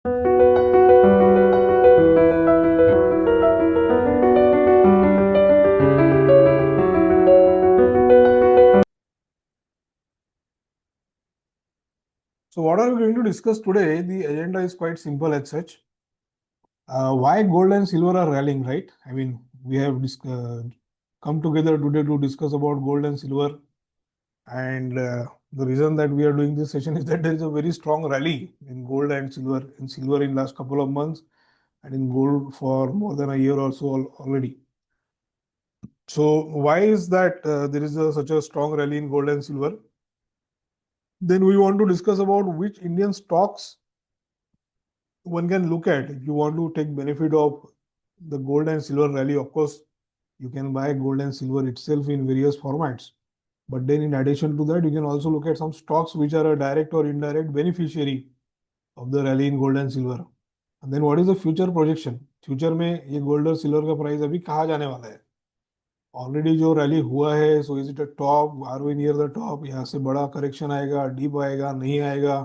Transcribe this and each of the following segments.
So what are we going to discuss today? The agenda is quite simple as such. Why gold and silver are rallying, right? I mean, we have come together today to discuss about gold and silver. And the reason that we are doing this session is that there is a very strong rally in gold and silver, in last couple of months, and in gold for more than a year or so already. So why is that there is such a strong rally in gold and silver? Then we want to discuss about which Indian stocks one can look at if you want to take benefit of the gold and silver rally. Of course, you can buy gold and silver itself in various formats. But then in addition to that, you can also look at some stocks which are a direct or indirect beneficiary of the rally in gold and silver. And then what is the future projection? Future में ये gold और silver का price अभी कहाँ जाने वाला है? Already जो रैली हुआ है, so is it a top, are we near the top? यहाँ से बड़ा करेक्शन आएगा, डीप आएगा, नहीं आएगा?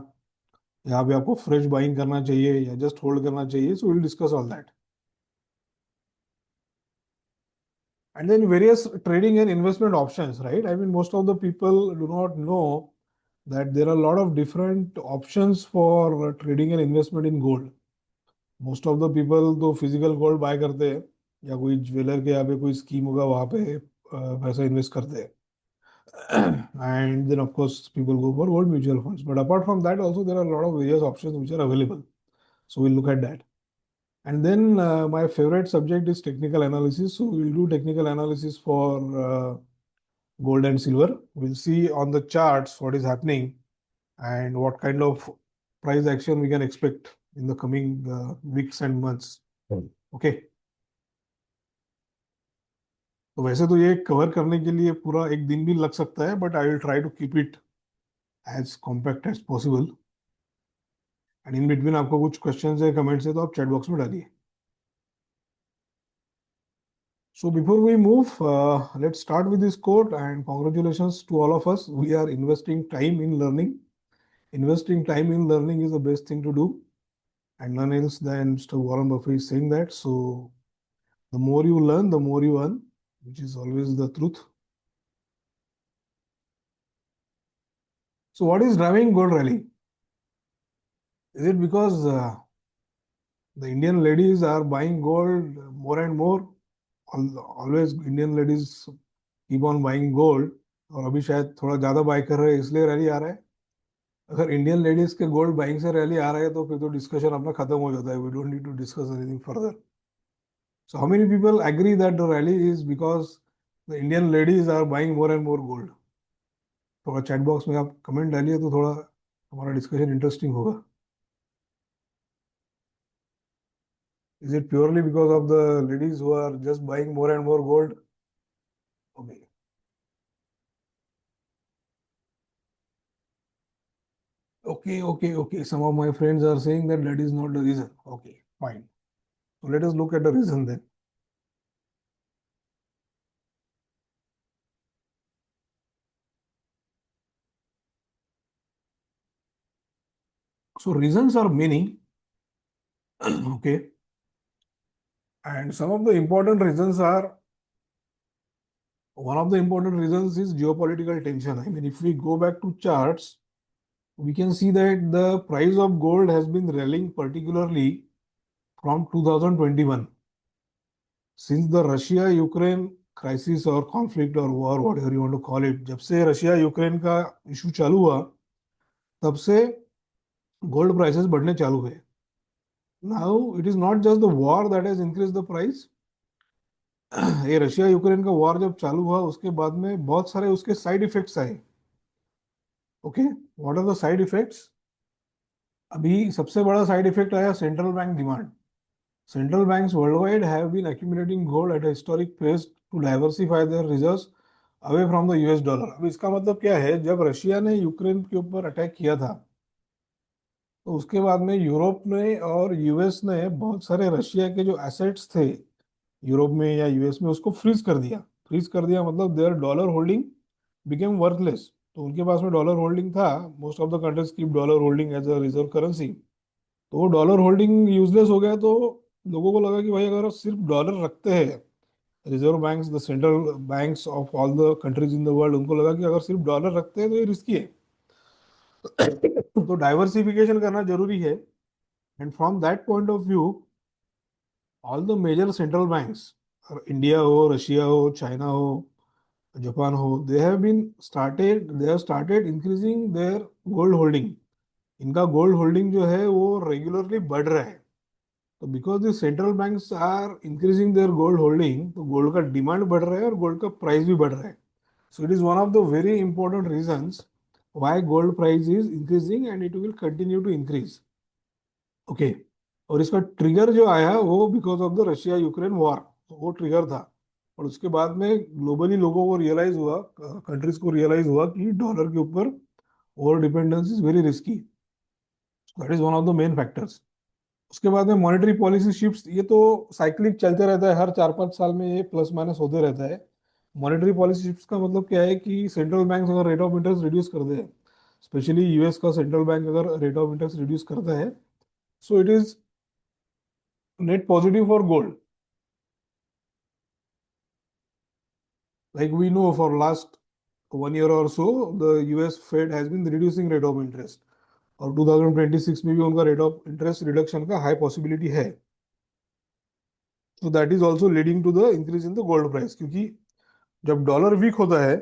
यहाँ पे आपको फ्रेश बाइंग करना चाहिए या जस्ट होल्ड करना चाहिए? So will discuss all that. And then various trading and investment options, right? I mean, most of the people do not know that there are a lot of different options for trading and investment in gold. Most of the people तो physical gold buy करते हैं या कोई jeweller के यहाँ पे कोई scheme होगा वहाँ पे पैसा इन्वेस्ट करते हैं. And then of course people go for gold mutual funds. But apart from that also there are a lot of various options which are available. So we'll look at that. And then my favorite subject is technical analysis. So we'll do technical analysis for gold and silver. We'll see on the charts what is happening and what kind of price action we can expect in the coming weeks and months. Okay. तो वैसे तो ये cover करने के लिए पूरा एक दिन भी लग सकता है, but I will try to keep it as compact as possible. And in between आपको कुछ क्वेश्चंस है, कमेंट्स है, तो आप चैट बॉक्स में डालिए. So before we move, let's start with this quote, and congratulations to all of us. We are investing time in learning. Investing time in learning is the best thing to do, and none else than Mr. Warren Buffett is saying that. So the more you learn, the more you earn, which is always the truth. So what is driving gold rally? Is it because the Indian ladies are buying gold more and more? Always Indian ladies keep on buying gold, और अभी शायद थोड़ा ज़्यादा bye कर रहे हैं इसलिए rally आ रहा है. अगर इंडियन लेडीज के गोल्ड बाइंग से रैली आ रहा है तो फिर तो डिस्कशन अपना खत्म हो जाता है. We don't need to discuss anything further. So how many people agree that the rally is because the Indian ladies are buying more and more gold? थोड़ा चैट बॉक्स में आप कमेंट डालिए तो थोड़ा हमारा डिस्कशन इंटरेस्टिंग होगा. Is it purely because of the ladies who are just buying more and more gold? Okay. Okay. Some of my friends are saying that that is not the reason. Okay, fine. So let us look at the reason then. So reasons are many. Okay. And some of the important reasons are, one of the important reasons is geopolitical tension. I mean, if we go back to charts, we can see that the price of gold has been rallying particularly from 2021. Since the Russia-Ukraine crisis or conflict or war, whatever you want to call it, जब से Russia Ukraine का issue चालू हुआ, तब से gold prices बढ़ने चालू हुए. Now, it is not just the war that has increased the price. ये रशिया यूक्रेन का वॉर जब चालू हुआ उसके बाद में बहुत सारे उसके साइड इफेक्ट्स आए. Okay, what are the side effects? अभी सबसे बड़ा साइड इफेक्ट आया central bank demand. Central banks worldwide have been accumulating gold at a historic pace to diversify their reserves away from the US dollar. अब इसका मतलब क्या है? जब रशिया ने यूक्रेन के ऊपर अटैक किया था तो उसके बाद में यूरोप ने और यूएस ने बहुत सारे रशिया के जो एसेट्स थे यूरोप में या यूएस में उसको फ्रीज कर दिया. फ्रीज कर दिया मतलब their dollar holding became worthless. तो उनके पास में डॉलर होल्डिंग था. Most of the countries keep dollar holding as a reserve currency. तो वो डॉलर होल्डिंग यूजलेस हो गया, तो लोगों को लगा कि भाई अगर सिर्फ डॉलर रखते हैं, reserve banks, the central banks of all the countries in the world, उनको लगा कि अगर सिर्फ डॉलर रखते हैं तो ये रिस्की है। तो डाइवर्सिफिकेशन करना जरूरी है। And from that point of view, all the major central banks, India हो, रशिया हो, चाइना हो, जापान हो, they have started increasing their gold holding. इनका गोल्ड होल्डिंग जो है वो रेगुलरली बढ़ रहा है। तो because the central banks are increasing their gold holding, तो गोल्ड का डिमांड बढ़ रहा है और गोल्ड का प्राइस भी बढ़ रहा है। So it is one of the very important reasons why gold price is increasing and it will continue to increase. Okay. और इसका ट्रिगर जो आया वो because of the Russia Ukraine war, वो ट्रिगर था। और उसके बाद में ग्लोबली लोगों को रियलाइज हुआ, कंट्रीज को रियलाइज हुआ कि डॉलर के ऊपर over dependence is very risky. That is one of the main factors. उसके बाद में मॉनेटरी पॉलिसी शिफ्ट्स, ये तो साइक्लिक चलते रहता है, हर 4-5 साल में ये प्लस माइनस होते रहता है। मॉनेटरी पॉलिसी शिफ्ट्स का मतलब क्या है कि सेंट्रल बैंक अगर रेट ऑफ इंटरेस्ट रिड्यूस कर दे, स्पेशली यूएस का सेंट्रल बैंक अगर रेट ऑफ इंटरेस्ट रिड्यूस करता है, so it is net positive for gold. Like we know for last 1 year और so, the US Fed has been reducing rate of interest, और 2026 में भी उनका rate of interest reduction का high possibility है। तो that is also leading to the increase in the gold price, क्योंकि जब डॉलर वीक होता है,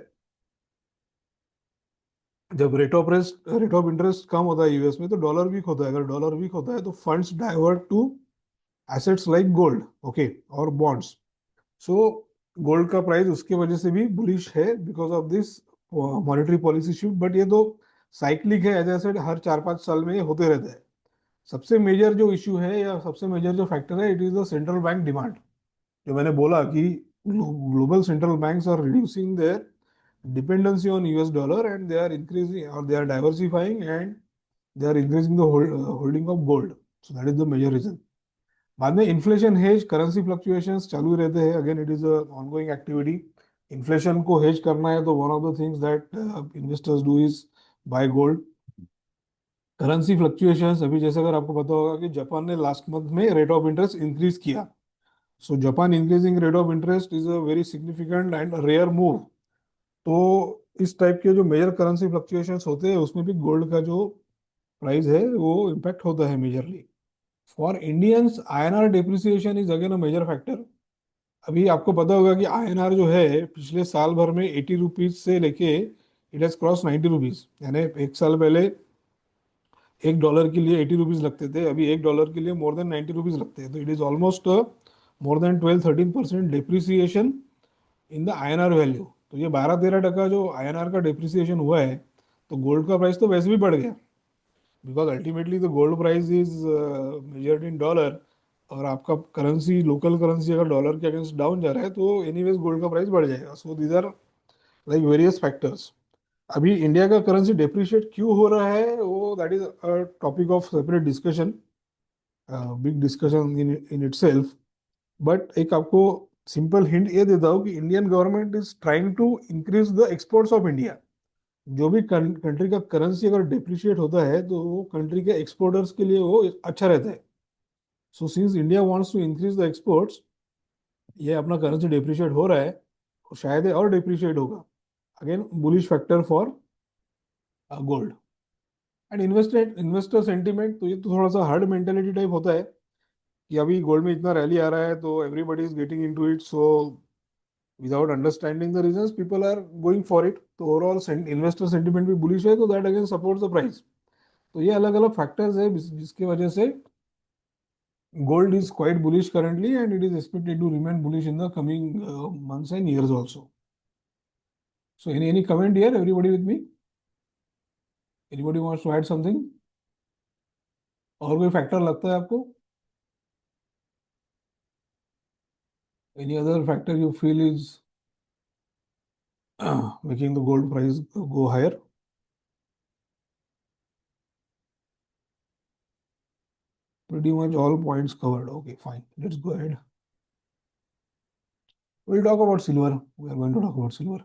जब रेट ऑफ इंटरेस्ट कम होता है यूएस में, तो डॉलर वीक होता है। अगर डॉलर वीक होता है तो funds divert to assets like gold, okay, और बॉन्ड्स। सो गोल्ड का प्राइस उसके वजह से भी बुलिश है because of this monetary policy shift. But ये तो साइक्लिक है, एज आई सेड, हर 4-5 साल में ये होते रहता है। सबसे मेजर जो इशू है या सबसे मेजर जो फैक्टर है, it is the central bank demand. जो मैंने बोला कि global central banks are reducing their dependency on US dollar, and they are increasing, or they are diversifying, and they are increasing the holding of gold. So that is the major reason. बाद में inflation hedge, currency fluctuations चालू रहते हैं। Again it is a ongoing activity. Inflation को hedge करना है तो one of the things that investors do is buy gold. Currency fluctuations, अभी जैसे अगर आपको पता होगा कि जापान ने लास्ट मंथ में रेट ऑफ इंटरेस्ट इंक्रीज किया। So Japan increasing rate of interest is a very significant and rare move. तो इस टाइप के जो मेजर करेंसी फ्लक्चुएशंस होते हैं उसमें भी गोल्ड का जो प्राइस है वो इम्पैक्ट होता है majorly. For Indians, INR depreciation is again a major factor. अभी आपको पता होगा कि आईएनआर जो है पिछले साल भर में 80 रुपीज से लेके इट हैज क्रॉस 90 रुपीज। यानी एक साल पहले $1 के लिए 80 रुपीज लगते थे, अभी $1 के लिए मोर देन 90 रुपीज लगते हैं। तो it is almost more than 12-13% depreciation in the INR value. तो ये 12-13% जो आईएनआर का डिप्रिसिएशन हुआ है, तो गोल्ड का प्राइस तो वैसे भी बढ़ गया, because ultimately the gold price is measured in dollar. और आपका करेंसी, लोकल करेंसी अगर डॉलर के अगेंस्ट डाउन जा रहा है तो एनीवेज गोल्ड का प्राइस बढ़ जाएगा। So these are like various factors. अभी इंडिया का करेंसी डिप्रिशिएट क्यों हो रहा है, वो that is a topic of separate discussion, big discussion in in itself. But एक आपको सिंपल हिंट ये देता हूँ कि Indian government is trying to increase the exports of India. जो भी कंट्री का करेंसी अगर डिप्रिशिएट होता है तो वो कंट्री के एक्सपोर्टर्स के लिए वो अच्छा रहता है। So since India wants to increase the exports, ये अपना करेंसी डिप्रिशिएट हो रहा है और शायद ये और डिप्रिशिएट होगा। Again bullish factor for gold. And investor sentiment, तो ये तो थोड़ा सा हर्ड मेंटेलिटी टाइप होता है कि अभी गोल्ड में इतना रैली आ रहा है तो everybody is getting into it. So without understanding the reasons, people are going for it. तो ओवरऑल इन्वेस्टर सेंटीमेंट भी बुलिश है, तो that again supports the price. तो ये अलग अलग फैक्टर्स है जिसकी वजह से gold is quite bullish currently, and it is expected to remain bullish in the coming months and years also. So any comment here? Everybody with me? Anybody wants to add something? और कोई factor लगता है आपको? Any other factor you feel is making the gold price go higher? Pretty much all points covered. Okay, fine. Let's go ahead. We'll talk about silver. We are going to talk about silver.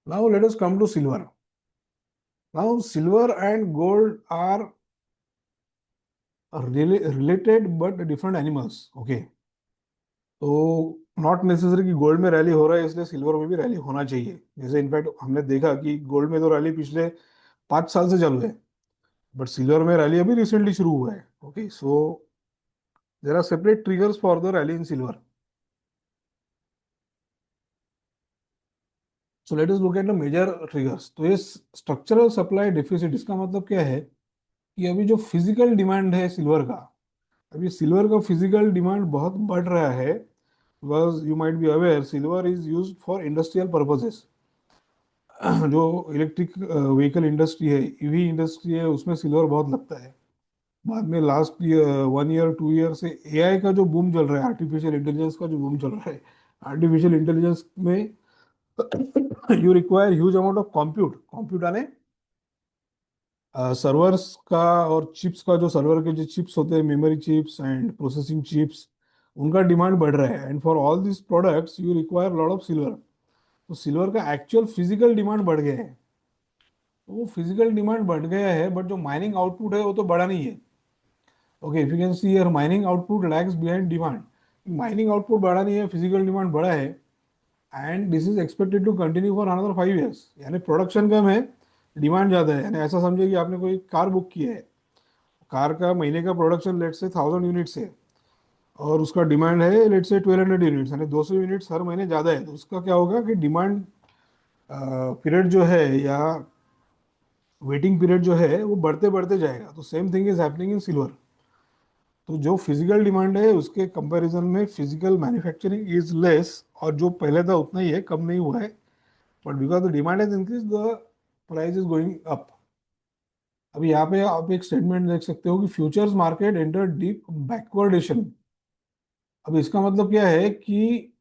Now let us come to silver. Now, silver and gold are related but different animals. Okay. तो not necessary कि gold में rally हो रहा है इसलिए silver में भी rally होना चाहिए। जैसे इनफैक्ट हमने देखा कि गोल्ड में तो रैली पिछले 5 साल से चालू है, बट सिल्वर में रैली अभी रिसेंटली शुरू हुआ है। Okay, so there are separate triggers for the rally in silver. So let us look at the major triggers. तो ये स्ट्रक्चरल सप्लाई डेफिसिट, इसका मतलब क्या है कि अभी जो फिजिकल डिमांड है सिल्वर का, अभी सिल्वर का फिजिकल डिमांड बहुत बढ़ रहा है। Because you might be aware silver is use for industrial purposes. जो इलेक्ट्रिक व्हीकल इंडस्ट्री है, ईवी इंडस्ट्री है, उसमें सिल्वर बहुत लगता है। बाद में लास्ट ईयर 1 ईयर 2 ईयर से एआई का जो बूम चल रहा है, आर्टिफिशियल इंटेलिजेंस का जो बूम चल रहा है, आर्टिफिशियल इंटेलिजेंस में you require huge amount of compute. Compute आने सर्वर्स का और चिप्स का, जो सर्वर के जो चिप्स होते हैं, memory chips and processing chips, उनका डिमांड बढ़ रहा है। And for all this products you require lot of silver. तो सिल्वर का एक्चुअल फिजिकल डिमांड बढ़ गया है। तो वो फिजिकल डिमांड बढ़ गया है, बट जो माइनिंग आउटपुट है वो तो बढ़ा नहीं है। Okay, if you can see your mining output lags behind demand. Mining output बढ़ा नहीं है, फिजिकल डिमांड बढ़ा है। And this is expected to continue for another 5 years. यानी प्रोडक्शन कम है, डिमांड ज़्यादा है। यानी ऐसा समझिए कि आपने कोई कार बुक की है, कार का महीने का प्रोडक्शन लेट से 1000 यूनिट्स है, और उसका डिमांड है लेट से 1200 यूनिट्स, यानी 200 यूनिट्स हर महीने ज़्यादा है। तो उसका क्या होगा कि डिमांड पीरियड जो है, या वेटिंग पीरियड जो है, वो बढ़ते बढ़ते जाएगा। तो same thing is happening in silver. तो जो फिजिकल डिमांड है उसके कंपैरिजन में फिजिकल मैन्युफैक्चरिंग इज लेस, और जो पहले था उतना ही है, कम नहीं हुआ है। But because the demand is increase, the price is going up. अभी यहाँ पे आप एक स्टेटमेंट देख सकते हो कि futures market enter deep backwardation. अब इसका मतलब क्या है कि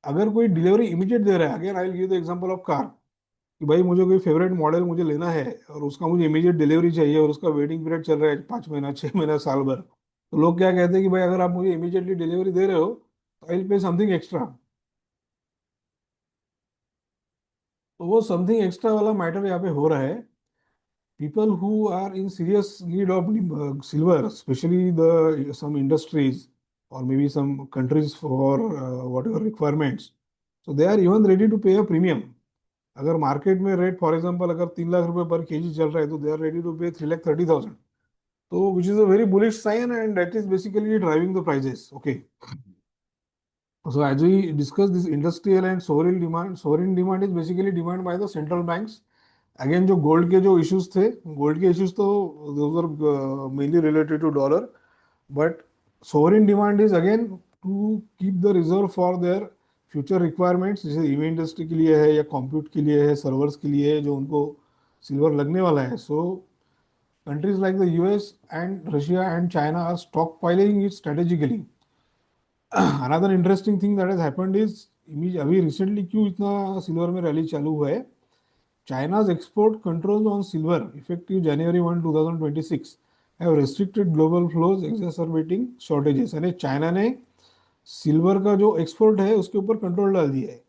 अगर कोई डिलीवरी इमीडिएट दे रहा है, again I will give the example of car, कि भाई मुझे कोई फेवरेट मॉडल मुझे लेना है और उसका मुझे इमीडिएट डिलीवरी चाहिए, और उसका वेटिंग पीरियड चल रहा है 5 महीना, 6 महीना, साल भर। तो लोग क्या कहते हैं कि भाई अगर आप मुझे इमीडिएटली डिलीवरी दे रहे हो तो I will pay something extra. तो वो समथिंग एक्स्ट्रा वाला मैटर यहाँ पे हो रहा है। People who are in serious need of silver, especially the some industries or maybe some countries for whatever requirements, so they are even ready to pay a premium. अगर market में rate for example अगर 3 लाख रुपए पर KG चल रहा है, तो they are ready to pay 3,30,000। तो which is a very bullish sign, and that is basically driving the prices. Okay, so as we discussed, this industrial and sovereign demand is basically demand by the central banks। Again जो gold के जो issues थे, gold के issues तो mainly related to dollar, but sovereign demand is again to keep the reserve for their future requirements. जैसे EV industry के लिए है, या कंप्यूट के लिए है, सर्वर्स के लिए है, जो उनको सिल्वर लगने वाला है। So countries like the US and Russia and China are stockpiling it strategically. Another interesting thing that has happened is, अभी रिसेंटली क्यों इतना सिल्वर में रैली चालू हुआ है, China's export controls on silver, effective January 1, 2026, have restricted global flows, exacerbating shortages। यानी China ने silver का जो एक्सपोर्ट है उसके ऊपर कंट्रोल डाल दिया है।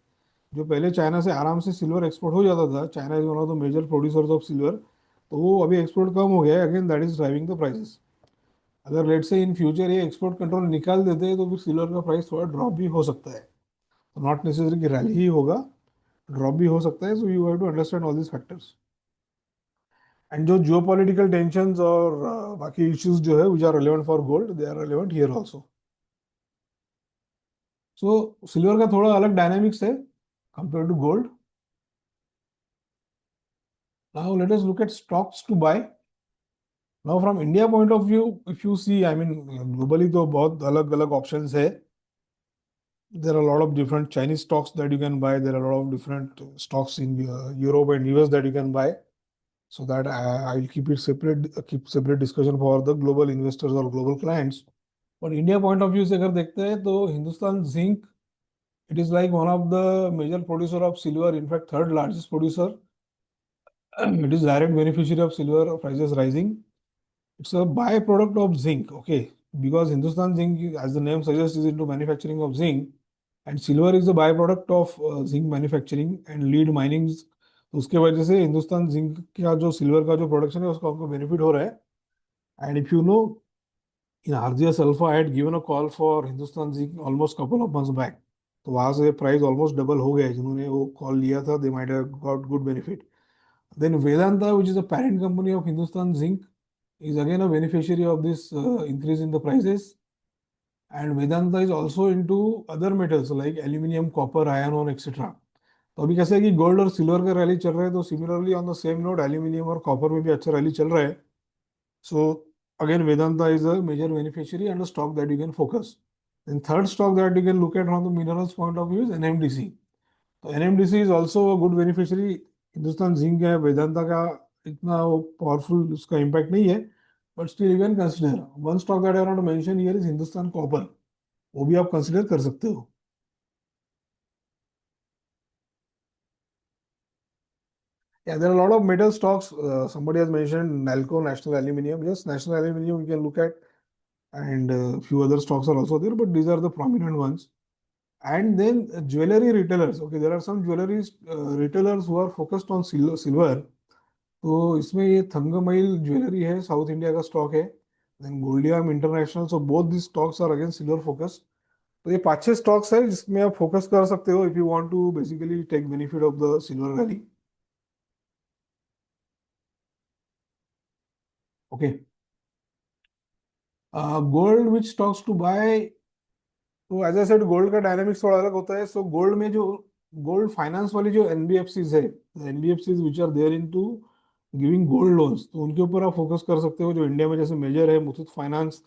जो पहले चाइना से आराम से सिल्वर एक्सपोर्ट हो जाता था, China is one of the major producers of silver, तो वो अभी एक्सपोर्ट कम हो गया है। Again that is driving the prices. अगर लेट से इन फ्यूचर ये एक्सपोर्ट कंट्रोल निकाल देते हैं तो फिर सिल्वर का प्राइस थोड़ा ड्रॉप भी हो सकता है। तो नॉट नेसेसरी कि रैली ही होगा, ड्रॉप भी हो सकता है। So you have to understand all this factors. And जो जियो पॉलिटिकल टेंशन और बाकी इश्यूज जो है which are relevant for gold, they are relevant here also. So silver का थोड़ा अलग डायनामिक्स है compare to gold. Now let us look at stocks to buy. Now from India point of view, if you C, I mean globally तो बहुत अलग अलग options है। There are lot of different Chinese stocks that you can buy, there are lot of different stocks in Europe and US that you can buy. So that I will keep it separate, keep separate discussion for the global investors or global clients। और India point of view से अगर देखते हैं तो Hindustan Zinc, it is like one of the major producer of silver, in fact third largest producer. It is direct beneficiary of silver prices rising. It's a by product of zinc. Okay, because Hindustan Zinc, as the name suggest, is into manufacturing of zinc, and silver is a byproduct of zinc manufacturing and lead mining तो उसके वजह से Hindustan zinc का जो silver का जो production है उसका हमको बेनिफिट हो रहा है. And if you know, in RGS Alpha I had given a call for Hindustan Zinc almost couple of months back. तो वहां से प्राइस ऑलमोस्ट डबल हो गया है. जिन्होंने वो कॉल लिया था they might have got good benefit. Then Vedanta, which is a parent company of Hindustan Zinc, is again a beneficiary of this increase in the prices. And Vedanta is also into other metals like aluminium, copper, iron ore, etc. तो अभी कैसे है कि gold और silver का rally चल रहा है, तो similarly on the same note aluminium और कॉपर में भी अच्छा रैली चल रहा है. So again, Vedanta is a major beneficiary and a stock that you can focus. Then third stock that you can look at from the minerals point of view is NMDC. तो NMDC is also a good beneficiary. Hindustan zinc है, वेदांता का इतना वो powerful उसका impact नहीं है, but still you can consider. One stock that I want to mention here is Hindustan Copper. वो भी आप कंसिडर कर सकते हो. Yeah, there are a lot of metal stocks. Somebody has mentioned Nalco, National Aluminium. Yes, National Aluminium you can look at, and few other stocks are also there, but these are the prominent ones. And then jewelry retailers. Okay, there are some jewelry retailers who are focused on silver. तो इसमें ये Thangamayil jewellery है, south India का stock है. Then Goldiam International. So both this stocks are again silver focus. तो ये 5-6 stocks है जिसमें आप फोकस कर सकते हो if you want to basically take benefit of the silver valley. Okay. Gold which stocks to buy. तो एज आई सेड गोल्ड का डायनामिक्स थोड़ा अलग होता है. सो गोल्ड में जो गोल्ड फाइनेंस वाली जो एनबीएफसीज है, NBFCs which are there into giving gold loans, तो उनके ऊपर आप फोकस कर सकते हो. जो इंडिया में जैसे मेजर है Muthoot finance,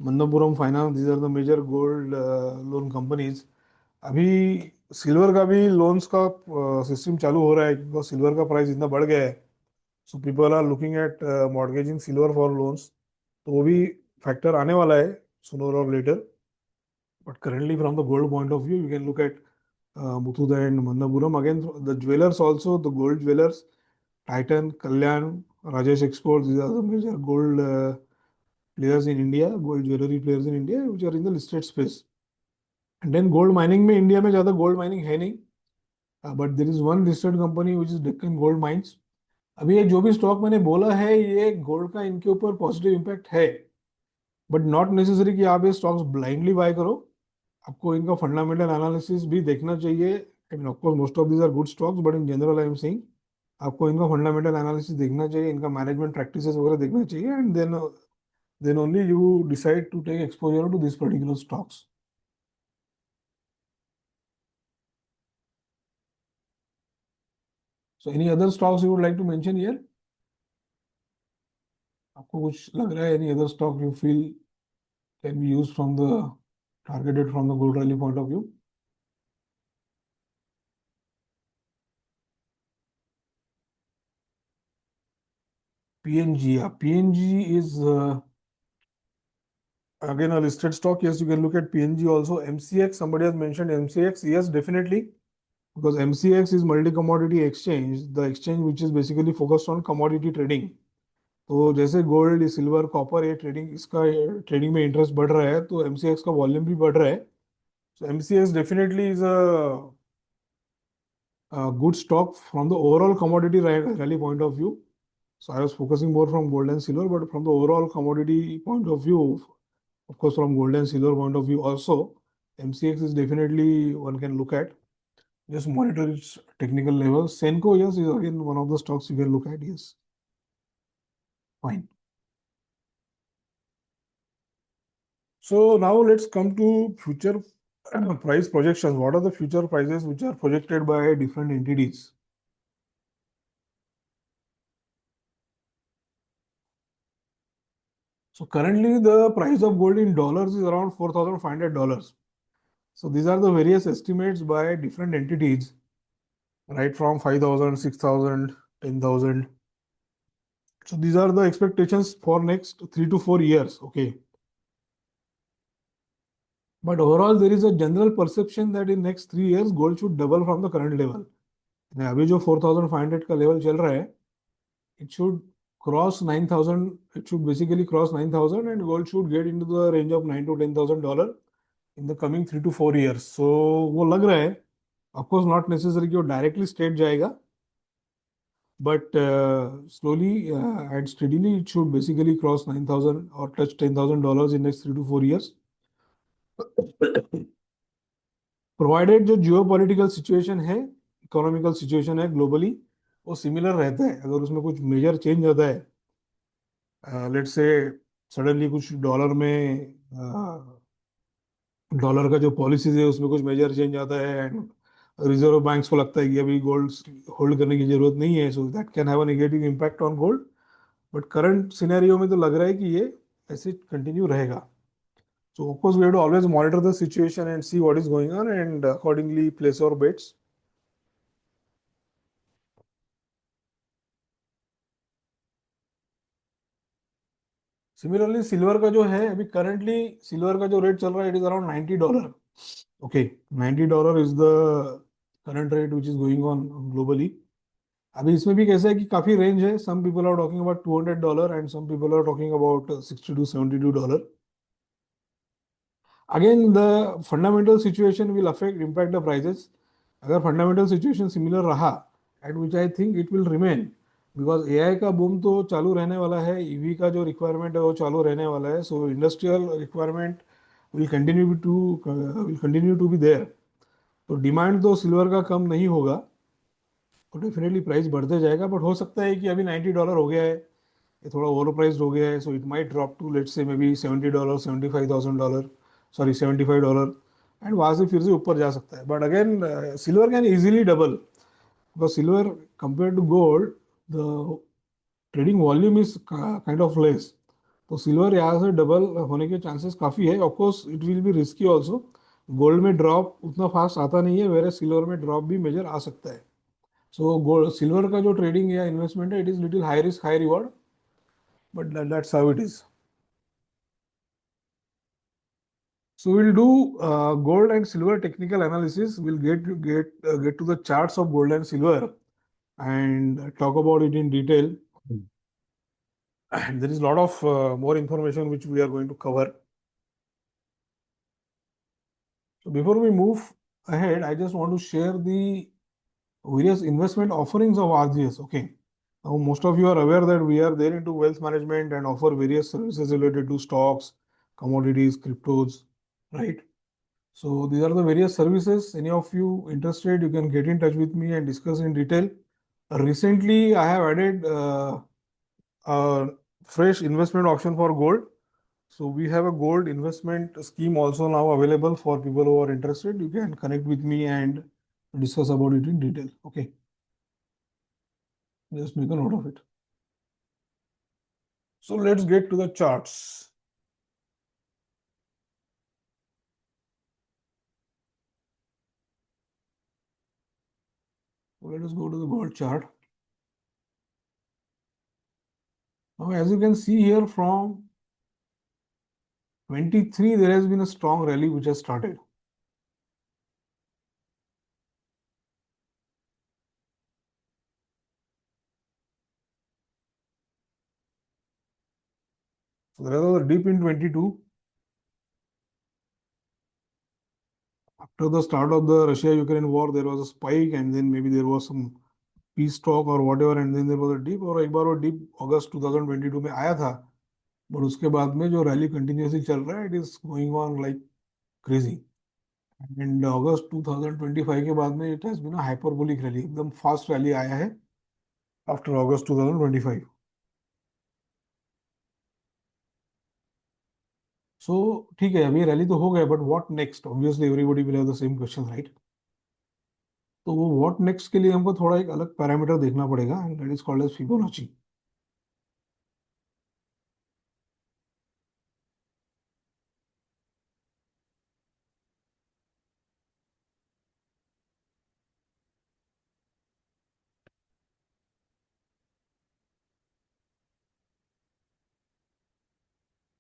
Manappuram finance, these are the major gold loan companies. अभी सिल्वर का भी लोन्स का सिस्टम चालू हो रहा है क्योंकि सिल्वर का प्राइस इतना बढ़ गया है. So people are looking at mortgaging silver for loans. तो वो भी फैक्टर आने वाला है सूनर और later. But currently, from the gold point of view, you can look at Muthoot and Mannapuram. Again, the jewelers also, the gold jewelers, Titan, Kalyan, Rajesh Exports, these are the major gold players in India, gold jewelry players in India, which are in the listed space. And then gold mining में India में ज़्यादा gold mining है नहीं. But there is one listed company which is Deccan gold mines. अभी ये जो भी stock मैंने बोला है ये गोल्ड का इनके ऊपर पॉजिटिव इम्पैक्ट है, बट नॉट नेसेसरी कि आप ये स्टॉक्स ब्लाइंडली बाय करो. आपको इनका फंडामेंटल एनालिसिस भी देखना चाहिए. I mean of course most of these are good stocks, but in general I am saying आपको इनका फंडामेंटल एनालिसिस देखना चाहिए, इनका मैनेजमेंट प्रैक्टिसेस वगैरह देखना चाहिए. And then only you decide to take exposure to this particular stocks. So any other stocks you would like to mention here. आपको कुछ लग रहा है any other stock you feel can be used from the targeted from the gold rally point of view? PNG, yeah. PNG is again a listed stock. Yes, you can look at PNG also. MCX, somebody has mentioned MCX. Yes, definitely. Because MCX is multi-commodity exchange, the exchange which is basically focused on commodity trading. तो जैसे gold, silver, copper, ये trading, इसका trading में interest बढ़ रहा है तो MCX का वॉल्यूम भी बढ़ रहा है. So MCX definitely is a good stock from the overall commodity rally point of view. So I was focusing more from gold and silver, but from the overall commodity point of view, of course, from gold and silver point of view also, MCX is definitely one can look at. Just monitor its technical level. Senco, yes, is again one of the stocks you can look at. Yes, fine. So now let's come to future price projections. What are the future prices which are projected by different entities? So currently the price of gold in dollars is around $4,500. So these are the various estimates by different entities, right from 5,000, 6,000, 10,000. So these are the expectations for next 3 to 4 years. Okay. But overall, there is a general perception that in next 3 years, gold should double from the current level. यानी अभी जो 4,500 का level चल रहा है, it should cross 9,000. It should basically cross 9,000 and gold should get into the range of $9,000 to $10,000 in the coming 3 to 4 years. So वो लग रहा है. Of course, not necessary कि वो directly straight जाएगा. but slowly and steadily it should basically cross 9,000 or touch $10,000 in next 3 to 4 years. Provided जो जियो political situation है, economical situation है ग्लोबली, वो सिमिलर रहता है. अगर उसमें कुछ मेजर चेंज होता है, लेट्स से सडनली कुछ डॉलर में, डॉलर का जो पॉलिसीज है उसमें कुछ मेजर चेंज आता है, एंड रिजर्व बैंक्स को लगता है कि अभी गोल्ड होल्ड करने की जरूरत नहीं है, so that can have a negative impact on gold. But current scenario में तो लग रहा है कि ये ऐसे कंटिन्यू रहेगा. So of course we have to always monitor the situation and see what is going on and accordingly place our bets. Similarly silver का जो है अभी करंटली, सिल्वर का जो रेट चल रहा है, it is around $90. Okay, $90 is the current rate which is going on globally. अभी इसमें भी कैसा है कि काफी रेंज है. Some people are talking about $200 and some people are talking about $60 to $72. Again, the fundamental situation will impact the prices. अगर fundamental situation similar रहा, at which I think it will remain, because AI का boom तो चालू रहने वाला है, EV का जो requirement है वो चालू रहने वाला है, so industrial requirement will continue to be there. तो डिमांड तो सिल्वर का कम नहीं होगा, तो डेफिनेटली प्राइस बढ़ते जाएगा. बट हो सकता है कि अभी $90 हो गया है, ये थोड़ा ओवर प्राइस्ड हो गया है, so it might drop to let's say may be $70, $75,000, sorry $75, and वहाँ से फिर से ऊपर जा सकता है. But again silver can easily double, because silver compare to gold the trading volume is kind of less. तो सिल्वर यहाँ से डबल होने के चांसेस काफ़ी है. Of course it will be risky also. Gold में ड्रॉप उतना फास्ट आता नहीं है, वेरे सिल्वर में ड्रॉप भी मेजर आ सकता है. सो गोल्ड सिल्वर का जो ट्रेडिंग या इन्वेस्टमेंट है, it is little high risk high reward, but that's how it is. So we'll do gold and silver technical analysis. We'll get to the charts of gold and silver and talk about it in detail. And there is a lot of more information which we are going to cover. So before we move ahead, I just want to share the various investment offerings of RGS. Okay. Now, most of you are aware that we are there into wealth management and offer various services related to stocks, commodities, cryptos, right? So these are the various services. Any of you interested, you can get in touch with me and discuss in detail. Recently, I have added a fresh investment option for gold. So we have a gold investment scheme also now available for people who are interested. You can connect with me and discuss about it in detail. Okay. Just make a note of it. So let's get to the charts. So let us go to the gold chart. Now, as you can see here from 23, there has been a strong rally which has started. So there was a dip in 22. After the start of the Russia-Ukraine war, there was a spike, and then maybe there was some peace talk or whatever, and then there was a dip. और एक बार वो dip अगस्त 2022 में आया था, but उसके बाद में जो rally continuously चल रहा है, it is going on like crazy. And अगस्त 2025 के बाद में it has been a hyperbolic rally, एकदम fast rally आया है after August 2025. So ठीक है, अभी rally तो हो गया, but what next? Obviously everybody will have the same question, right? तो वो व्हाट नेक्स्ट के लिए हमको थोड़ा एक अलग पैरामीटर देखना पड़ेगा, and that is called as Fibonacci.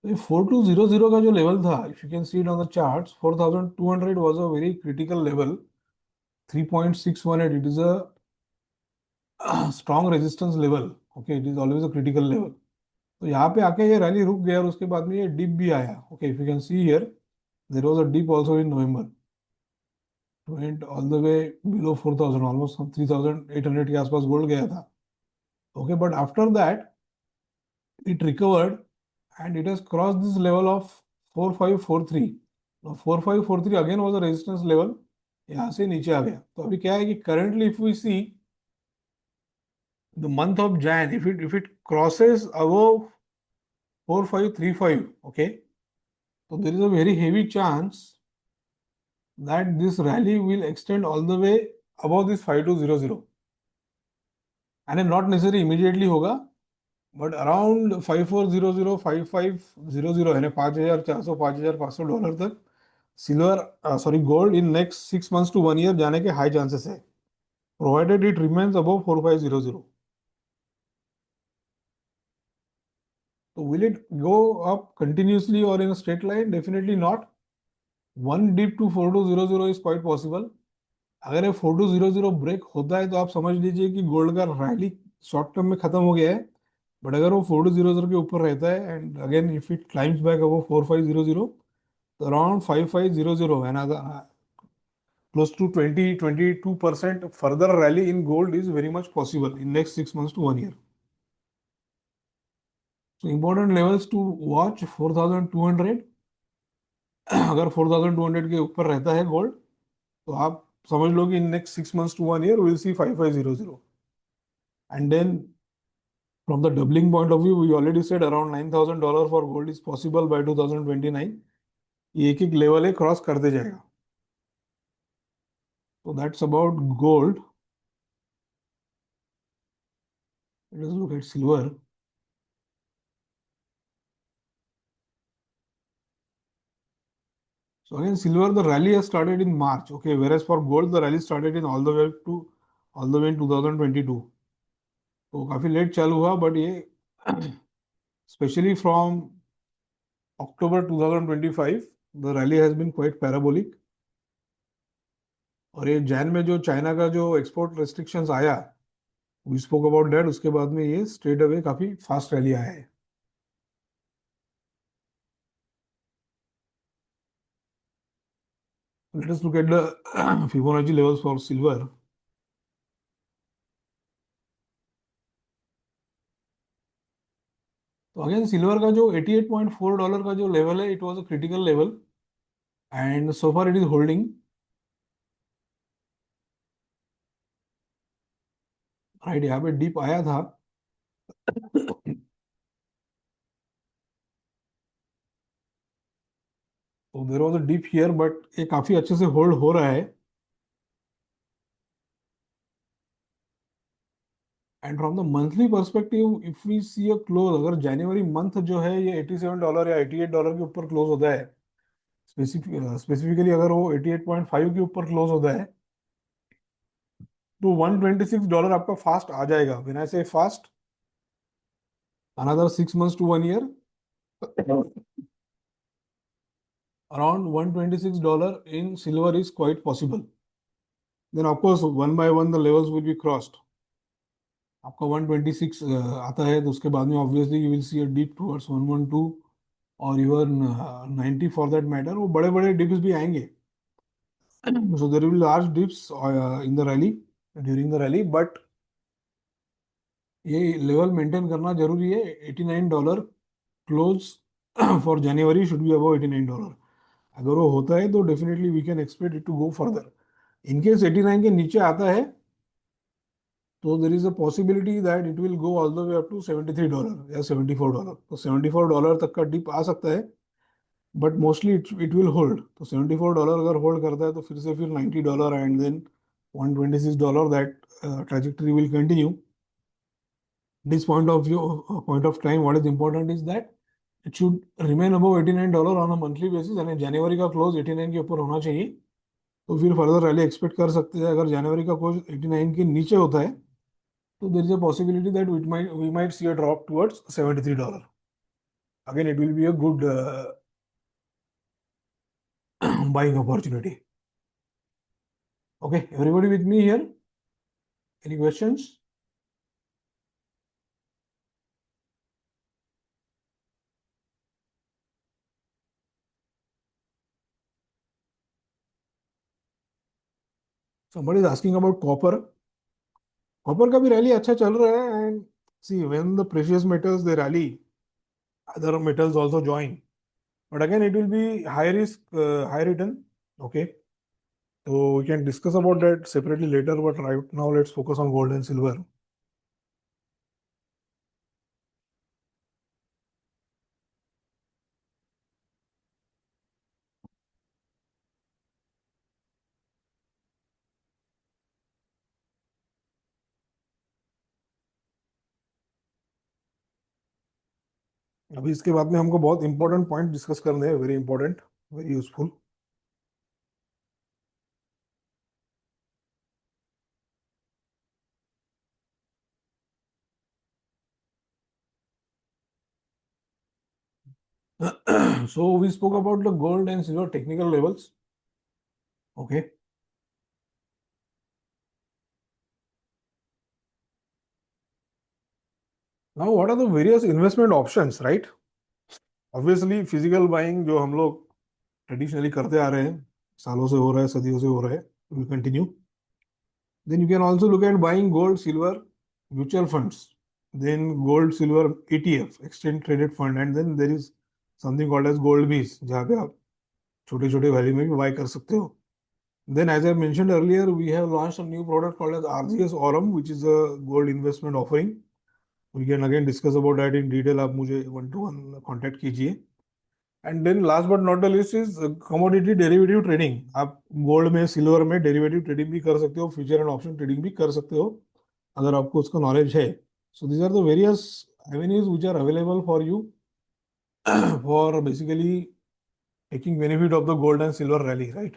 तो 4200 का जो लेवल था, if you can see it on the charts, 4200 was a very critical level. 3.618, it is a strong resistance level. Okay, it is always a critical level. तो यहाँ पे आके ये rally रुक गया और उसके बाद में ये डिप भी आया. Okay, if you can see here, there was a dip also in November, went all the way below 4000, almost 3800 के आसपास गोल्ड गया था. Okay, but after that it recovered and it has crossed this level of 4543. Now 4543 again was a resistance level, यहाँ से नीचे आ गया. तो अभी क्या है कि currently if we see the month of Jan, if it crosses above 4535, okay, so there is a very heavy chance that this rally will extend all the way above this 5200. And not necessarily immediately होगा, but around 5400 5500 यानी 5400 $5500 तक silver sorry gold in next 6 months to 1 year जाने के high chances है, provided it remains above 4500. तो will it go up continuously और in straight line? Definitely not. One dip to 4200 is quite possible. अगर ये 4200 break होता है तो आप समझ लीजिए कि गोल्ड का रैली शॉर्ट टर्म में खत्म हो गया है. बट अगर वो 4200 के ऊपर रहता है and again if it climbs back above 4500, around 5500 another close to 20-22% further rally in gold is very much possible in next 6 months to 1 year. So important levels to watch 4200. अगर 4200 के ऊपर रहता है गोल्ड तो आप समझ लो कि in next 6 months to 1 year will see 5500. And then from the doubling point of view, we already said around $9,000 for gold is possible by 2029. ये एक एक लेवल है क्रॉस करते जाएगा. So that's about gold. Let us look at silver. So again, silver, the rally has started in March, okay, whereas for gold, the rally started in all the way in 2022. तो काफी late चालू हुआ, but ये specially from October 2025, the rally has been quite parabolic. और ये जैन में जो China का जो एक्सपोर्ट रेस्ट्रिक्शंस आया, वी स्पोक अबाउट दैट, उसके बाद में ये स्ट्रेट अवे काफी फास्ट रैली आया है. Let us look at the Fibonacci levels for silver. तो अगेन सिल्वर का जो $88.4 का जो लेवल है, it was a critical level and so far it is holding. Right, यहाँ पे डिप आया था. तो there was a dip here, but ये काफी अच्छे से होल्ड हो रहा है. And from the monthly perspective if we see a close, अगर जनवरी मंथ जो है ये $87 या $88 के ऊपर क्लोज होता है, स्पेसिफिकली अगर वो 88.5 के ऊपर क्लोज होता है, तो $126 आपका फास्ट आ जाएगा. When I say fast, another 6 months to 1 year, around $126 in silver is quite possible. Then of course one by one the levels will be crossed. आपका 126 आता है तो उसके बाद में obviously you will see a deep towards 112 और even 90 for that matter. वो बड़े बड़े डिप्स भी आएंगे. So there will large dips in the rally, during the rally, but ये लेवल मेंटेन करना जरूरी है. $89 close for January should be above $89. अगर वो होता है तो definitely we can expect it to go further. In case 89 के नीचे आता है तो there is a possibility that it will go all the way up to $73 या $74. तो $74 तक का डिप आ सकता है, but mostly it will hold. तो $74 अगर होल्ड करता है तो फिर $90 and then $126 that trajectory will continue. This point of time what is important is that it should remain above $89 on a monthly basis, यानी जनवरी का क्लोज 89 के ऊपर होना चाहिए. तो फिर फर्दर रैली एक्सपेक्ट कर सकते हैं. अगर जनवरी का क्लोज 89 के नीचे होता है तो there is a possibility that we might see a drop towards $73. Again, it will be a good buying opportunity. Okay, everybody with me here? Any questions? Somebody is asking about copper. Copper का भी rally अच्छा चल रहा है and See, when the precious metals they rally, other metals also join. But again, it will be high risk, high return. Okay. So we can discuss about that separately later. But right now, let's focus on gold and silver. अभी इसके बाद में हमको बहुत important point discuss करने हैं, very important, very useful. So we spoke about the gold and silver technical levels. Okay. Now, what are the various investment options, right? Obviously, physical buying जो हम लोग ट्रेडिशनली करते आ रहे हैं, सालों से हो रहा है, सदियों से हो रहा है, will continue. Then you can also look at buying gold, silver, mutual funds. Then gold, silver, ETF, exchange traded fund, and then there is something called as gold bees, जहाँ पे आप छोटे छोटे वैल्यू में भी बाय कर सकते हो. Then, as I mentioned earlier, we have launched a new product called as RGS Aurum, which is a gold investment offering. We can again discuss about that in detail. आप मुझे one to one contact कीजिए. And then last but not the list is commodity derivative trading. आप gold में, silver में derivative trading भी कर सकते हो, फ्यूचर एंड ऑप्शन ट्रेडिंग भी कर सकते हो, अगर आपको उसका नॉलेज है. So these are the various avenues which are available for you for basically taking benefit of the gold and silver rally, right?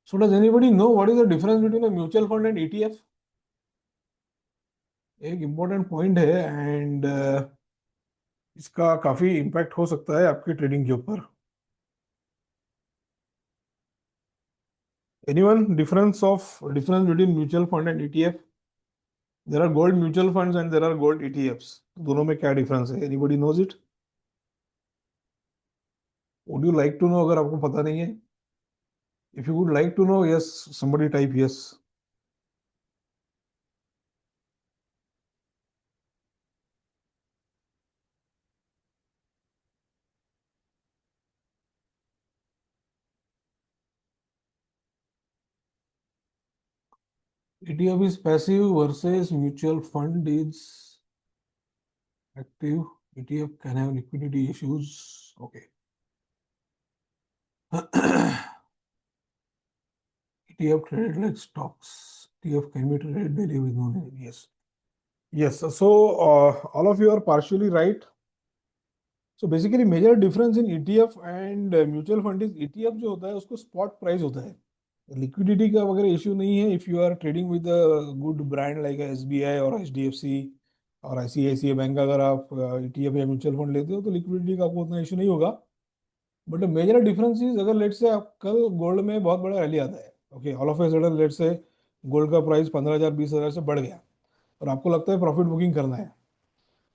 So does anybody know what is the difference between a mutual fund and ETF? एक important point है, and इसका काफी impact हो सकता है आपकी trading के ऊपर. Anyone difference between mutual fund and ETF? There are gold mutual funds and there are gold ETFs. दोनों में क्या डिफरेंस है? Anybody knows it? Would you like to know अगर आपको पता नहीं है? If you would like to know, yes, somebody type yes. ETF is passive versus mutual fund is active. ETF can have liquidity issues. Okay. ETF traded like stocks. ETF can be traded daily with no name. Yes. Yes. So all of you are partially right. So basically major difference in ETF and mutual fund is, ETF जो होता है उसको spot price होता है, liquidity का वगैरह issue नहीं है. If you are trading with a good brand like SBI और HDFC और ICICI बैंक का अगर आप ETF या म्यूचुअल फंड लेते हो तो लिक्विडिटी का आपको उतना इशू नहीं होगा. बट मेजर डिफरेंस इज, अगर लेट से आप कल गोल्ड में बहुत बड़ा रैली आता है, okay, all of a sudden let say gold का प्राइस 15,000 20,000 से बढ़ गया और आपको लगता है प्रॉफिट बुकिंग करना है,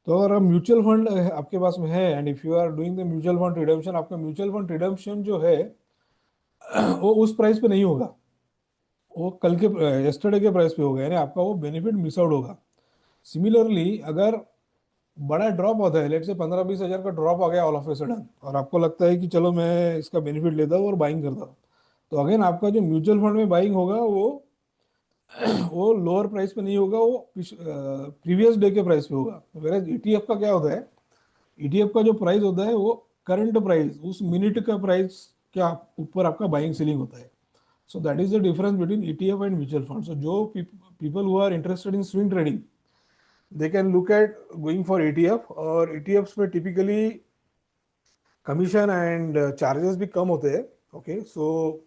तो अगर आप म्यूचुअल फंड आपके पास में है and if you are doing the mutual fund redemption, आपका म्यूचुअल फंड रिडम्पशन जो है वो उस प्राइस पे नहीं होगा, वो कल के यस्टरडे के प्राइस पे होगा, यानी आपका वो बेनिफिट मिस आउट होगा. सिमिलरली अगर बड़ा ड्रॉप होता है, लेट से 15-20 हज़ार का ड्रॉप आ गया ऑल ऑफ ए सडन और आपको लगता है कि चलो मैं इसका बेनिफिट लेता हूँ और बाइंग करता हूँ, तो अगेन आपका जो म्यूचुअल फंड में बाइंग होगा वो लोअर प्राइस पे नहीं होगा, वो प्रीवियस डे के प्राइस पे होगा. वेयर ETF का क्या होता है, ETF का जो प्राइस होता है वो करंट प्राइस, उस मिनट का प्राइस क्या ऊपर आपका बाइंग सेलिंग होता है. So that is the difference between ETF and mutual fund. So जो people who are interested in swing trading, they can look at going for ETF. और ETFs में टिपिकली कमीशन एंड चार्जेस भी कम होते हैं. Okay, so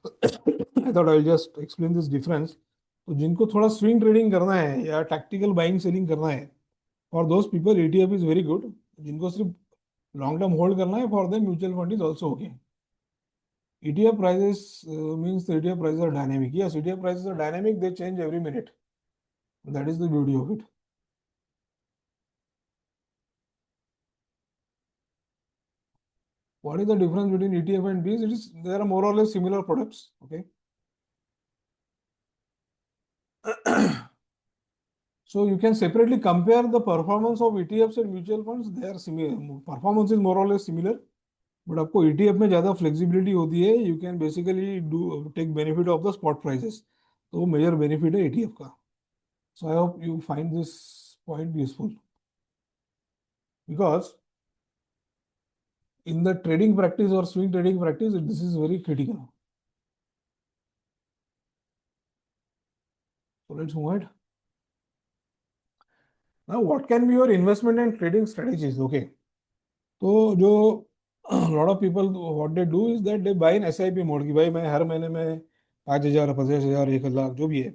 I thought I just explain this difference. तो जिनको थोड़ा स्विंग ट्रेडिंग करना है या टैक्टिकल बाइंग सेलिंग करना है, for those people ETF is very good. जिनको सिर्फ लॉन्ग टर्म होल्ड करना है, for them mutual fund is also okay. ETF prices means the ETF prices are dynamic. Yes, ETF prices are dynamic, they change every minute. That is the beauty of it. What is the difference between ETF and Bs? It is, they are more or less similar products. Okay. So you can separately compare the performance of ETFs and mutual funds. They are similar. Performance is more or less similar. But आपको ETF में ज़्यादा flexibility होती है. You can basically do take benefit of the spot prices. तो वो major benefit है ETF का. So I hope you find this point useful because in the trading practice और swing trading practice this is very critical. So let's move ahead. Now, what can be your investment and trading strategies? Okay. तो जो lot of people what they do is that they buy in SIP mode की भाई मैं हर महीने में 5,000 50,000 1 लाख जो भी है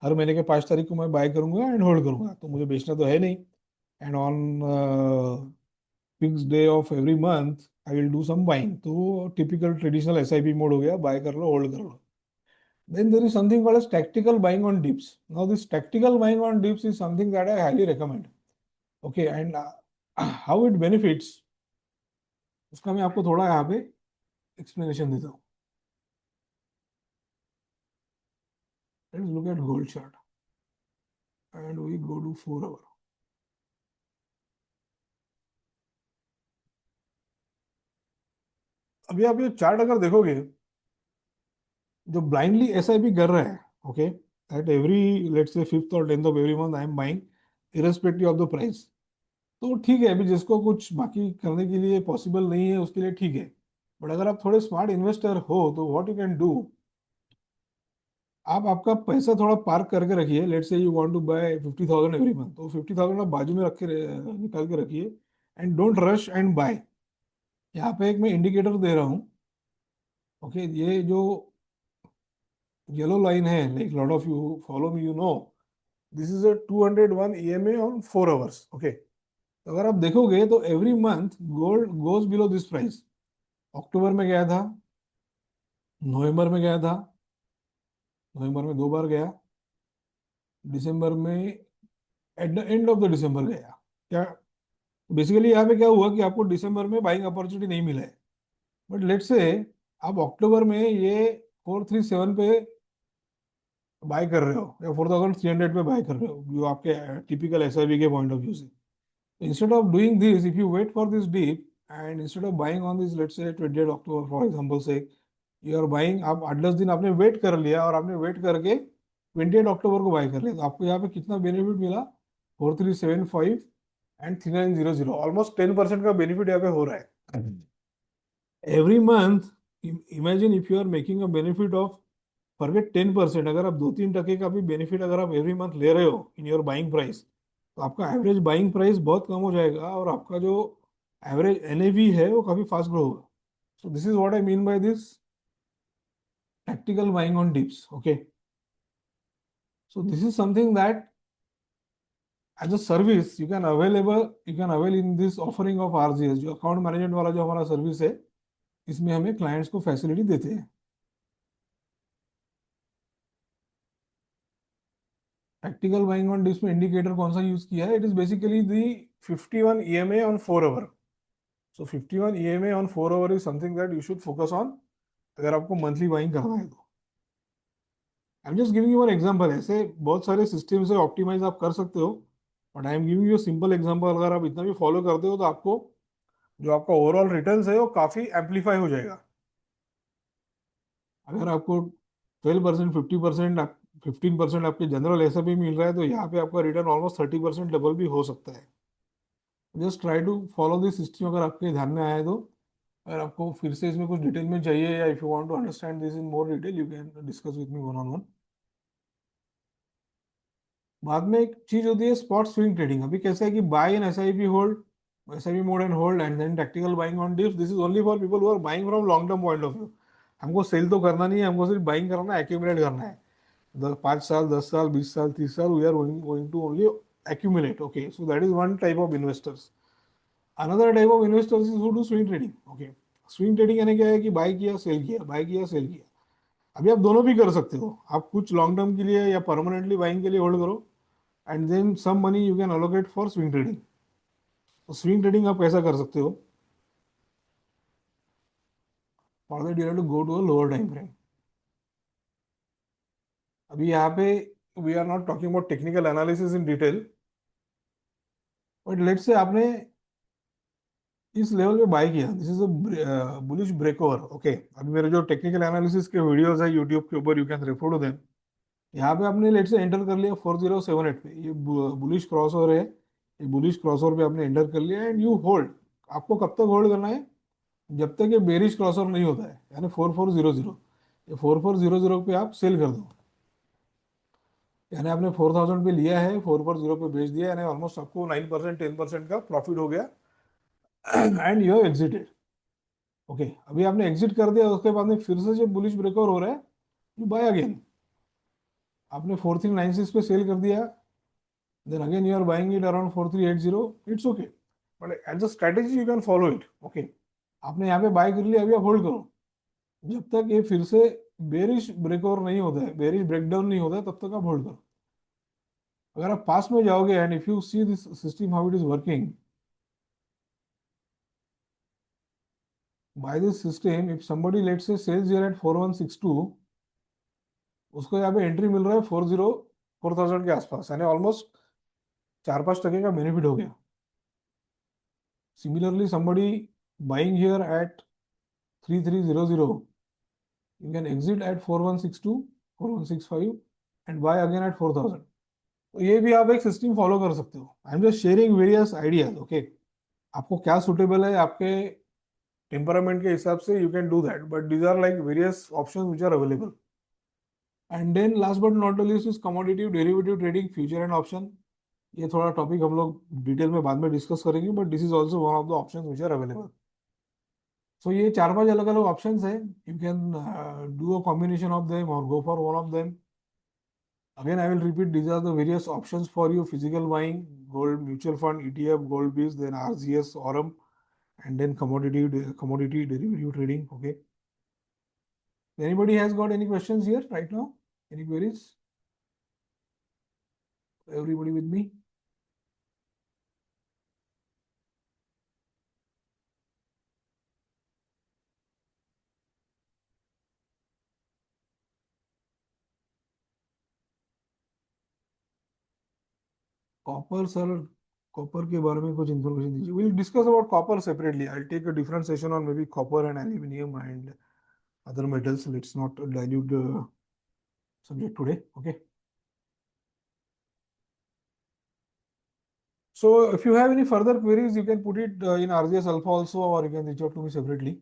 हर महीने के 5 तारीख को मैं बाय करूंगा एंड होल्ड करूंगा. तो मुझे बेचना तो है नहीं. And on fix day of every month I will do some buying. तो टिपिकल ट्रेडिशनल SIP मोड हो गया. बाय कर लो होल्ड कर लो. Then there is something called as tactical buying on dips. Now this tactical buying on dips is something that I highly recommend. Okay, and how it benefits उसका मैं आपको थोड़ा यहाँ पे एक्सप्लेनेशन देता हूँ. Let's look at gold chart and we go to 4 hour. अभी आप ये चार्ट अगर देखोगे जो ब्लाइंडली SIP कर रहा है. Okay, at every let's say 5th और 10th of every month I am buying irrespective of the price. तो ठीक है, अभी जिसको कुछ बाकी करने के लिए पॉसिबल नहीं है उसके लिए ठीक है. बट अगर आप थोड़े स्मार्ट इन्वेस्टर हो तो व्हाट यू कैन डू, आप आपका पैसा थोड़ा पार्क करके रखिए. Let's say you want to buy 50,000 every month. तो 50,000 आप बाजू में रख के निकाल के रखिए and don't rush and buy. यहाँ पे एक मैं इंडिकेटर दे रहा हूँ. ओके, ये जो येलो लाइन है, like lot of you follow me, you know this is a 201 EMA on 4 hours. Okay, तो अगर आप देखोगे तो every month gold goes below this price. अक्टूबर में गया था, नवंबर में गया था, नवंबर में 2 बार गया, दिसंबर में at the end of the दिसंबर गया. क्या बेसिकली यहाँ पे क्या हुआ कि आपको दिसंबर में बाइंग अपॉर्चुनिटी नहीं मिला है. बट लेट्स से आप अक्टूबर में ये 437 पे बाय कर रहे हो या 4,300 पे बाय कर रहे हो जो आपके टिपिकल SIP के पॉइंट ऑफ व्यू से. Instead of doing this, if you wait for this dip and instead of buying on this, let's say 28 October for example sake, you are buying, आप 8-10 दिन आपने वेट कर लिया और आपने wait करके 28 अक्टूबर को बाय कर लिया. तो आपको यहाँ पे कितना बेनिफिट मिला? 4,375 एंड 3,900. ऑलमोस्ट 10% का बेनिफिट यहाँ पे हो रहा है every month. Imagine if you are making a benefit of, forget 10%, अगर आप 2-3 टके का भी बेनिफिट अगर आप एवरी मंथ ले रहे हो इन योर बाइंग प्राइस, तो आपका एवरेज बाइंग प्राइस बहुत कम हो जाएगा और आपका जो एवरेज NAV है वो काफी फास्ट ग्रो होगा. So this is what I mean by this tactical buying on dips. Okay, so this is something that as a service you can avail in this offering of RGS. जो account management वाला जो हमारा service है, इसमें हमें clients को facility देते हैं. टैक्टिकल बाइंग ऑन डिप्स में इंडिकेटर कौन सा यूज किया है? It is basically the 51 EMA on 4 hour. So 51 EMA on 4 hour is something that you should focus on अगर आपको मंथली बाइंग करना है तो. I am just giving you an example. ऐसे बहुत सारे सिस्टम से ऑप्टिमाइज आप कर सकते हो, but I am giving you simple example. अगर आप इतना भी फॉलो करते हो तो आपको जो आपका ओवरऑल रिटर्न्स है वो काफी एम्पलीफाई हो जाएगा. अगर आपको 12%, 50%, 15% आपके जनरल ऐसा भी मिल रहा है तो यहाँ पे आपका रिटर्न ऑलमोस्ट 30% डबल भी हो सकता है. Just try to follow this system अगर आपके ध्यान में आए तो. अगर आपको फिर से इसमें कुछ डिटेल में चाहिए या if you want to understand this in more detail you can discuss with me one on one. बाद में एक चीज होती है स्पॉट स्विंग ट्रेडिंग. अभी कैसा है कि buy in SIP hold, SIP mode and hold and then tactical buying on dips. This is only for people who are buying from long term point of view. हमको sell तो करना नहीं है, हमको सिर्फ बाइंग करना है, एक्यूमुलेट करना है. 5 साल 10 साल 20 साल 30 साल we are going to only accumulate. Okay, so that is one type of investors. Another type of investors is who do swing trading. Okay, swing trading यानी क्या है कि बाय किया सेल किया, बाय किया सेल किया. अभी आप दोनों भी कर सकते हो. आप कुछ लॉन्ग टर्म के लिए या परमानेंटली बाइंग के लिए होल्ड करो and then some money you can allocate for swing trading. तो स्विंग ट्रेडिंग आप कैसा कर सकते हो? For that you have to go to a lower time frame. अभी यहाँ पे we are not talking about technical analysis in detail, but let's say आपने इस लेवल पे बाय किया, this is a bullish breakover, okay. अभी मेरे जो टेक्निकल एनालिसिस के वीडियोस है यूट्यूब के ऊपर, you can refer to them. यहाँ पे आपने लेट से एंटर कर लिया 4078 पे, ये बुलिश क्रॉसओवर है, ये बुलिश क्रॉसओवर पे आपने एंटर कर लिया एंड यू होल्ड। आपको कब तक होल्ड करना है? जब तक ये बेरिश क्रॉसओवर नहीं होता है, यानी 4400, ये 4400 पे आप सेल कर दो। यानी आपने 4000 पे लिया है, 440 पे बेच दिया, यानी ऑलमोस्ट आपको 9% 10% का प्रॉफिट हो गया and you have exerted, okay. अभी आपने एग्जिट कर दिया, उसके बाद में फिर से जब बुलिश ब्रेकआउट हो रहा है, यू बाय अगेन। आपने 4396 पे सेल कर दिया, then again you are buying it around 4380, it's okay, but as a strategy you can follow it, okay। आपने यहाँ पे बाय कर लिया, अभी आप होल्ड करो जब तक ये फिर से बेरिश ब्रेकओवर नहीं होता है, बेरिश ब्रेकडाउन नहीं होता है, तब तक आप होल्ड करो। अगर आप पास में जाओगे and if you see this system how it is working, by this system if somebody let's say sells here at 4162, उसको यहाँ पे एंट्री मिल रहा है 4000 के आसपास, यानी ऑलमोस्ट 4-5% का बेनिफिट हो गया। Similarly somebody buying here at 3300, you can exit at 4162, 4165 and buy again at 4000। तो ये भी आप एक सिस्टम फॉलो कर सकते हो। I am just sharing various ideas, okay. आपको क्या सुटेबल है आपके टेम्परामेंट के हिसाब से, you can do that, but these are like various options which are available. And then last but not the least is commodity derivative trading, future and option. ये थोड़ा topic हम लोग डिटेल में बाद में डिस्कस करेंगे, but this is also one of the options which are available. So ये 4-5 अलग अलग ऑप्शंस है, you can do a combination of them और go for one of them. Again, I will repeat, these are the various options for you: physical buying, gold mutual fund, ETF, gold bees, then RGS, Aurum, and then commodity derivative trading. Okay. Anybody has got any questions here right now? Any queries? Everybody with me? Copper, sir. Copper के बारे में कुछ information दीजिए. We'll discuss about copper separately. I'll take a different session on maybe copper and aluminium and other metals. Let's not dilute the subject today. Okay. So if you have any further queries, you can put it in RGS Alpha also, or you can reach out to me separately.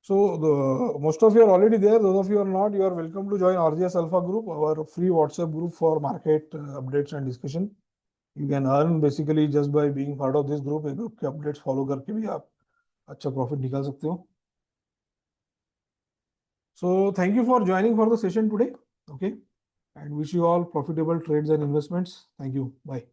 So most of you are already there. Those of you are not, you are welcome to join RGS Alpha group, our free WhatsApp group for market updates and discussion. You can earn basically just by being part of this group. एक group के updates follow करके भी आप अच्छा profit निकाल सकते हो. So thank you for joining for the session today. Okay, and wish you all profitable trades and investments. Thank you. Bye.